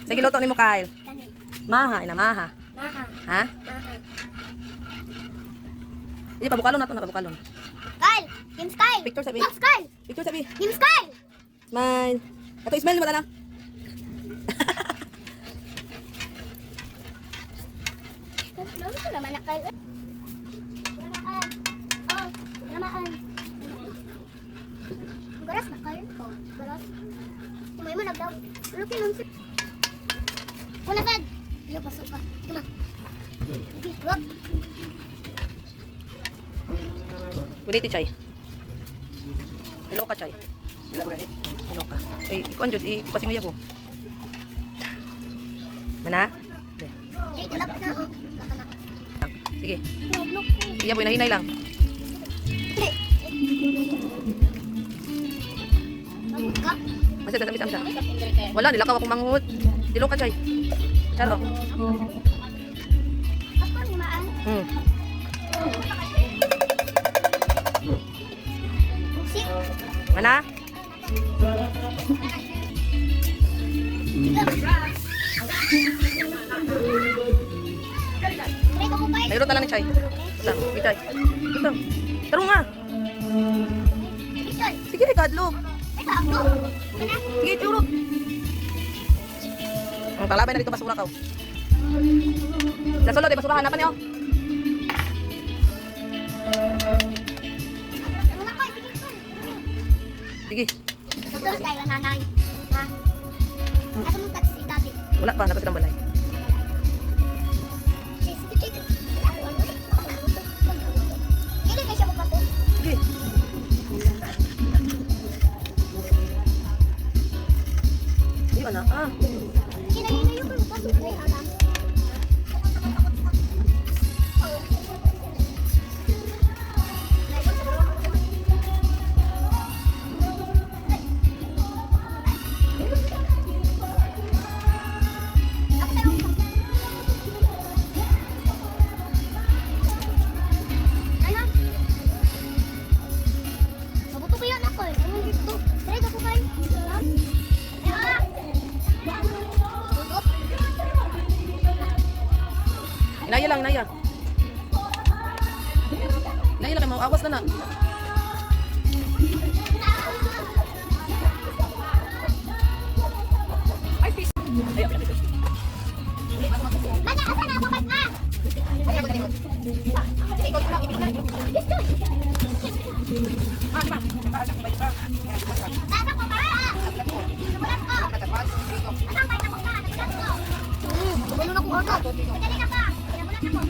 Sige, luto ni mo, Kyle. Kani. Maha, ina, maha. Maha. Ha? Maha. Hindi, pabukalon na ito, pabukalon. Kyle! Kim Sky! Picture sabi. Kim Sky! Picture sabi. Kim Sky! Smile. Ito, smile mo na. Lalo ko naman na Kyle. Lamaan. Oh, lamaan. Garas na Kyle. Oh, garas. Kumay mo nagdaw. Lukin lang si... Wala bag! Iyo, pasok ka. Tuma. Wag. Pwede Chay. Hello ka, Chay. Hello ka. Eh, ikuan dyan, ipasing mo ko. Mana? Eh, talap na oh. Sige. Loblok. Iya, boy, nahinay lang. Pagod ka. Masaya, tamis siya. Wala, nilakaw akong manghut. Hello ka, Chay. Charo. Ako limaan. Musik. Mana? Try ko po pa. Mayroon talang ni Chay. Ito, Chay. Ito. Taro nga. Pistol. Sige, Kadlo. Ito, ako. Sige, turot. Ang talabay na dito basura ka. Sa sulod, basurahan. Hanapan niyo. Wala ko, pistol. Sige. Pistol tayo, nanay. Ha? Asa mong taxi, dati? Wala pa, napasok ng balay. Sige, sige. Kailan kayo siya magpapo? Sige. Iyo na. Ah. Kinayo ko magpapo. Ay, alam. Ano? Mabuto ko yan ako eh. Ano dito? Try ko kayo. Ha? Tutok. Inaya lang, inaya. Inaya lang, awas na na. Ay, please. Ay, okay. Mana, asan na ako bag na? Tata ko ba? Nagulat ko. Anong kayo na ko na? Nagulat ko. Nagulat ako. Madali na pa. Nagulat ako.